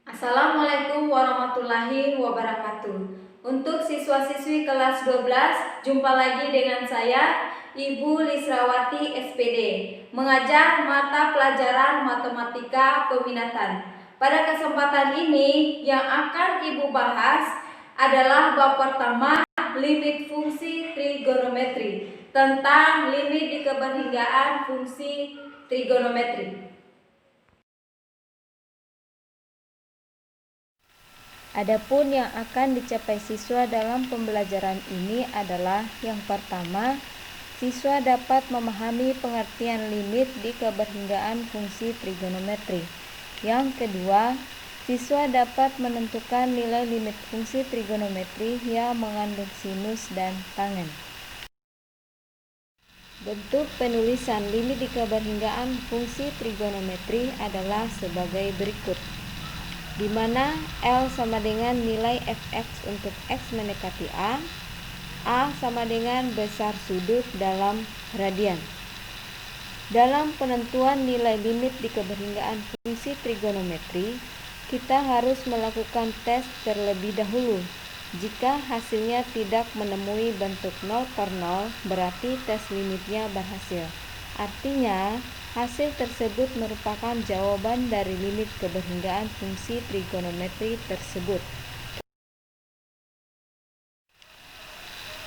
Assalamualaikum warahmatullahi wabarakatuh. Untuk siswa-siswi kelas 12, jumpa lagi dengan saya, Ibu Lisrawati SPD, mengajar mata pelajaran matematika peminatan. Pada kesempatan ini, yang akan Ibu bahas adalah bab pertama, limit fungsi trigonometri, tentang limit dikeberhinggaan fungsi trigonometri. Adapun yang akan dicapai siswa dalam pembelajaran ini adalah yang pertama, siswa dapat memahami pengertian limit dikeberhinggaan fungsi trigonometri. Yang kedua, siswa dapat menentukan nilai limit fungsi trigonometri yang mengandung sinus dan tangen. Bentuk penulisan limit dikeberhinggaan fungsi trigonometri adalah sebagai berikut, di mana L sama dengan nilai fx untuk x mendekati A sama dengan besar sudut dalam radian. Dalam penentuan nilai limit dikeberhinggaan fungsi trigonometri, kita harus melakukan tes terlebih dahulu. Jika hasilnya tidak menemui bentuk 0 per 0, berarti tes limitnya berhasil. Artinya, hasil tersebut merupakan jawaban dari limit keberhinggaan fungsi trigonometri tersebut.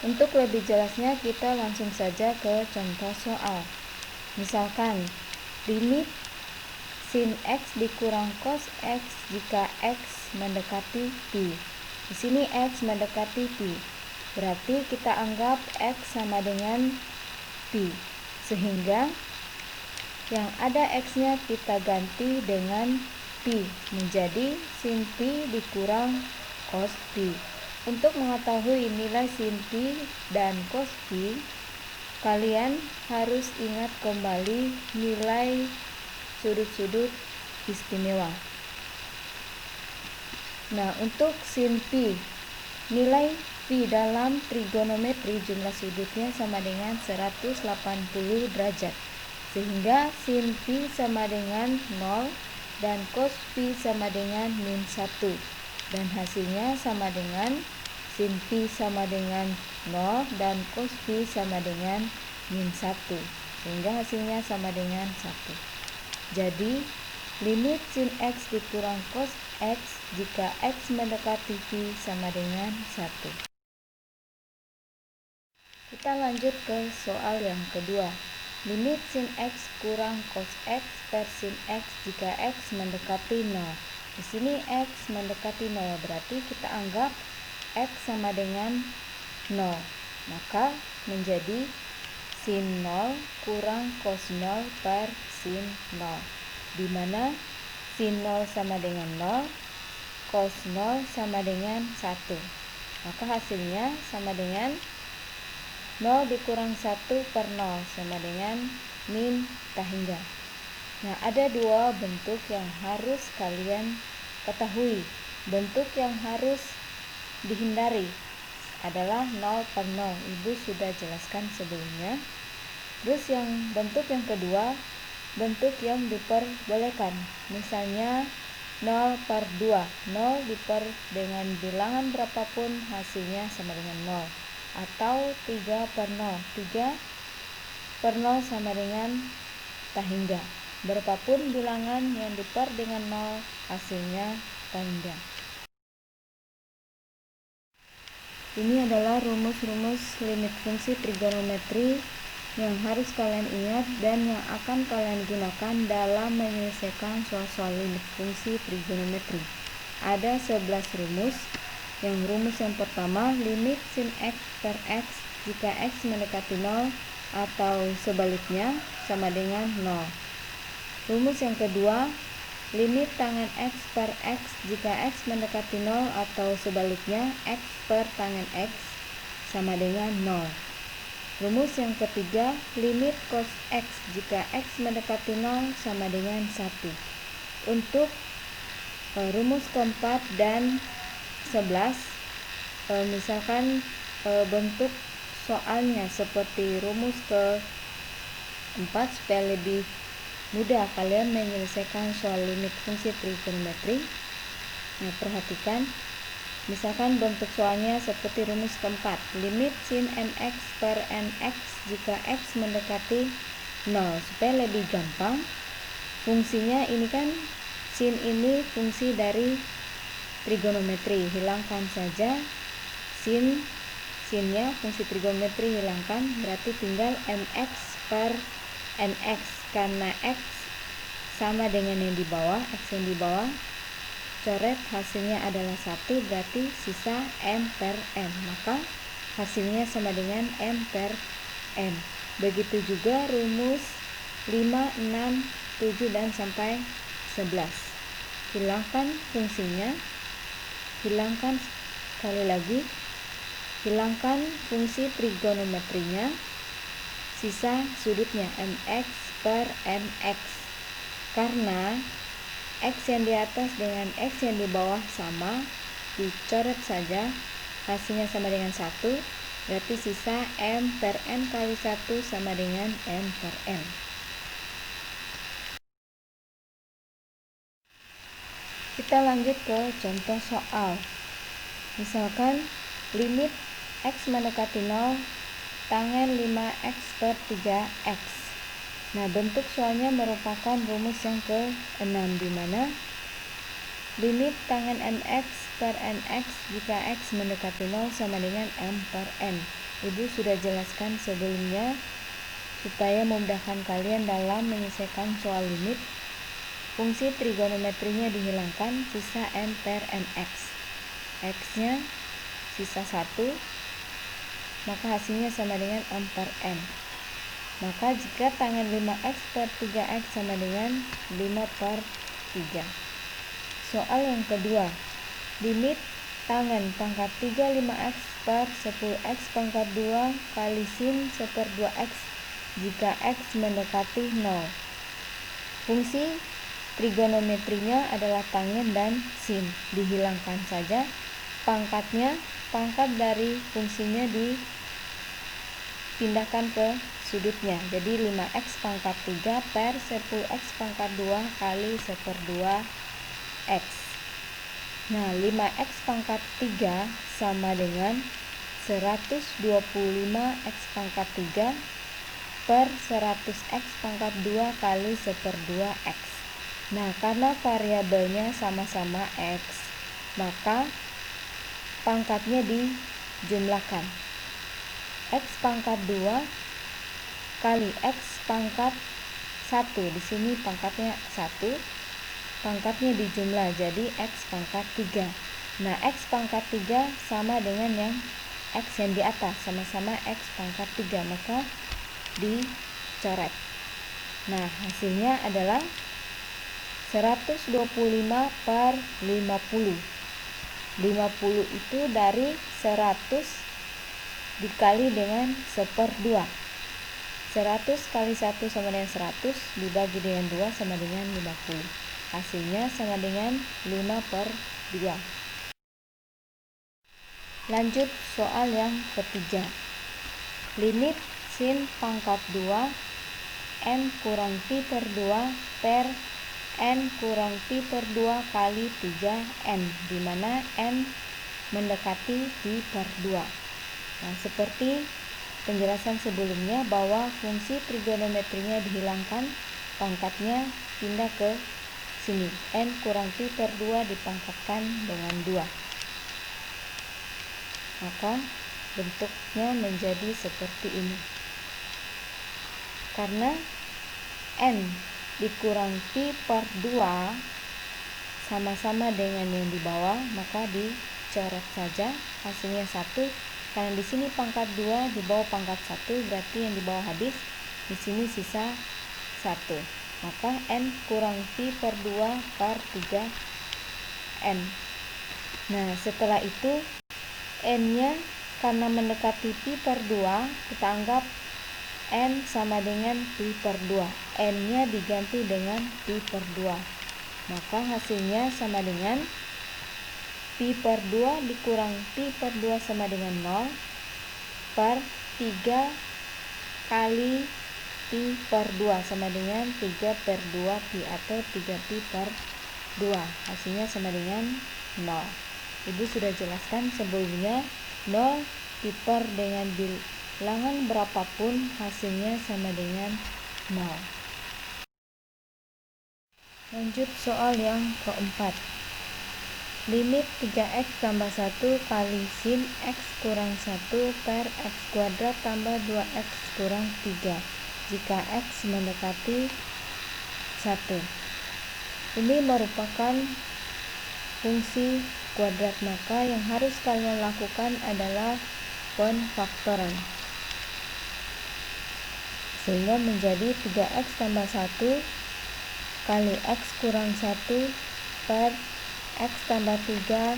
Untuk lebih jelasnya, kita langsung saja ke contoh soal. Misalkan, limit sin x dikurang cos x jika x mendekati pi. Di sini x mendekati pi, berarti kita anggap x sama dengan pi, sehingga yang ada x-nya kita ganti dengan pi, menjadi sin pi dikurang cos pi. Untuk mengetahui nilai sin pi dan cos pi, kalian harus ingat kembali nilai sudut-sudut istimewa. Nah, untuk sin pi, nilai pi dalam trigonometri jumlah sudutnya sama dengan 180 derajat. Sehingga sin pi sama dengan 0 dan cos pi sama dengan min 1. Dan hasilnya sama dengan sin pi sama dengan 0 dan cos pi sama dengan min 1. Sehingga hasilnya sama dengan 1. Jadi, limit sin x dikurang cos x jika x mendekati pi sama dengan 1. Kita lanjut ke soal yang kedua. Limit sin x kurang cos x per sin x jika x mendekati 0. Di sini x mendekati 0, berarti kita anggap x sama dengan 0. Maka menjadi sin 0 kurang cos 0 per sin 0. Di mana sin 0 sama dengan 0, cos 0 sama dengan 1. Maka hasilnya sama dengan 0 dikurang 1 per 0 sama dengan min tahingga. Nah, ada dua bentuk yang harus kalian ketahui. Bentuk yang harus dihindari adalah 0 per 0. Ibu sudah jelaskan sebelumnya. Terus yang bentuk yang kedua, bentuk yang diperbolehkan. Misalnya 0 per 2. 0 diper dengan bilangan berapapun hasilnya sama dengan 0. Atau 3 per 0. 3 per 0 sama dengan tahingga. Berapapun bilangan yang diper dengan 0, hasilnya tahingga. Ini adalah rumus-rumus limit fungsi trigonometri yang harus kalian ingat dan yang akan kalian gunakan dalam menyelesaikan soal-soal limit fungsi trigonometri. Ada 11 rumus. Yang rumus yang pertama, limit sin x per x jika x mendekati 0 atau sebaliknya sama dengan 0. Rumus yang kedua, limit tangen x per x jika x mendekati 0 atau sebaliknya x per tangen x sama dengan 0. Rumus yang ketiga, limit cos x jika x mendekati 0 sama dengan 1. Untuk rumus keempat dan 11, misalkan bentuk soalnya seperti rumus keempat, supaya lebih mudah kalian menyelesaikan soal limit fungsi trigonometri. Nah, perhatikan, misalkan bentuk soalnya seperti rumus keempat, limit sin mx per nx jika x mendekati 0. Supaya lebih gampang, fungsinya ini kan sin ini fungsi dari trigonometri, hilangkan saja sinnya, fungsi trigonometri hilangkan, berarti tinggal mx per nx. Karena x sama dengan yang di bawah, x yang di bawah coret hasilnya adalah 1, berarti sisa m per n, maka hasilnya sama dengan m per n. Begitu juga rumus 5, 6, 7 dan sampai 11. Hilangkan fungsinya, hilangkan sekali lagi, hilangkan fungsi trigonometrinya, sisa sudutnya mx per nx. Karena x yang di atas dengan x yang di bawah sama, dicoret saja, hasilnya sama dengan 1, berarti sisa m per n kali 1 sama dengan m per n. Kita lanjut ke contoh soal. Misalkan limit x mendekati 0 tangen 5x per 3x. Nah, bentuk soalnya merupakan rumus yang ke-6, di mana limit tangen mx per nx jika x mendekati 0 sama dengan m per n. Ibu sudah jelaskan sebelumnya supaya memudahkan kalian dalam menyelesaikan soal limit. Fungsi trigonometrinya dihilangkan, sisa m per nx. X-nya sisa 1, maka hasilnya sama dengan m per n. Maka jika tangen 5x per 3x sama dengan 5 per 3. Soal yang kedua, limit tangen pangkat 3 5x per 10x pangkat 2 kali sin 1/2x jika x mendekati 0. Fungsi trigonometrinya adalah tangen dan sin, dihilangkan saja. Pangkatnya, pangkat dari fungsinya dipindahkan ke sudutnya, jadi 5x pangkat 3 per 10x pangkat 2 kali 1/2x. Nah, 5x pangkat 3 sama dengan 125x pangkat 3 per 100x pangkat 2 kali 1/2x. Nah, karena variabelnya sama-sama x, maka pangkatnya dijumlahkan. X pangkat 2 kali x pangkat 1. Di sini pangkatnya 1. Pangkatnya dijumlah jadi x pangkat 3. Nah, x pangkat 3 sama dengan yang x yang di atas, sama-sama x pangkat 3, maka dicoret. Nah, hasilnya adalah 125 per 50. 50 itu dari 100 dikali dengan 1/2. 100 kali 1 sama dengan 100, dibagi dengan 2 sama dengan 50. Hasilnya sama dengan 5/2. Lanjut soal yang ketiga. Limit sin pangkat 2 n kurang pi per 2 per n kurang pi per 2 kali 3n, di mana n mendekati pi per 2. Nah, seperti penjelasan sebelumnya bahwa fungsi trigonometrinya dihilangkan, pangkatnya pindah ke sini, n kurang pi per 2 dipangkatkan dengan 2. Maka bentuknya menjadi seperti ini. Karena n dikurang pi per 2 sama-sama dengan yang di bawah, maka dicoret saja, hasilnya 1. Karena di sini pangkat 2, di bawah pangkat 1, berarti yang di bawah habis, di sini sisa 1. Maka n kurang pi per 2 per 3n. Nah, setelah itu n-nya karena mendekati pi per 2, kita anggap n sama dengan pi per 2. N-nya diganti dengan pi per 2. Maka hasilnya sama dengan pi per 2 dikurang pi per 2 sama dengan 0 per 3 kali pi per 2 sama dengan 3 per 2 pi atau 3 pi per 2. Hasilnya sama dengan 0. Ibu sudah jelaskan sebelumnya, 0 diper dengan bilangan berapapun hasilnya sama dengan 0. Lanjut soal yang keempat. Limit 3x tambah 1 kali sin x kurang 1 per x kuadrat tambah 2x kurang 3 jika x mendekati 1. Ini merupakan fungsi kuadrat, maka yang harus kalian lakukan adalah penfaktoran. Sehingga menjadi 3x tambah 1 kali x kurang 1 per x tambah 3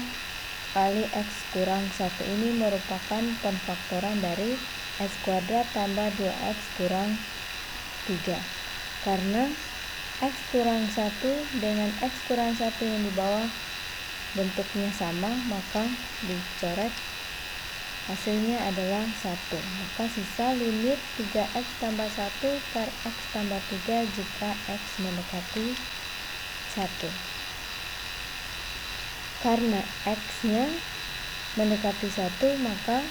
kali x kurang 1. Ini merupakan penfaktoran dari x kuadrat tambah 2x kurang 3. Karena x kurang 1 dengan x kurang 1 yang di bawah bentuknya sama, maka dicoret hasilnya adalah 1. Maka sisa limit 3x tambah 1 per x tambah 3 jika x mendekati 1. Karena x-nya mendekati 1, maka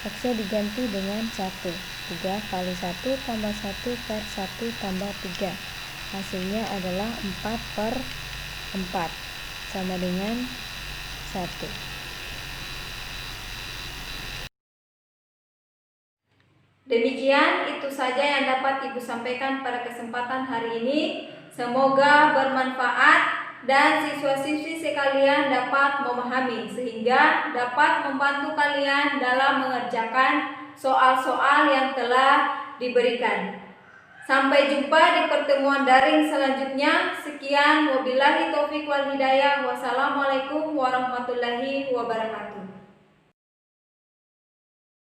x-nya diganti dengan 1. 3 kali 1 tambah 1 per 1 tambah 3. Hasilnya adalah 4 per 4 sama dengan 1. Demikian itu saja yang dapat Ibu sampaikan pada kesempatan hari ini. Semoga bermanfaat dan siswa-siswi sekalian dapat memahami sehingga dapat membantu kalian dalam mengerjakan soal-soal yang telah diberikan. Sampai jumpa di pertemuan daring selanjutnya. Sekian, wabillahi taufiq wal hidayah. Wassalamualaikum warahmatullahi wabarakatuh.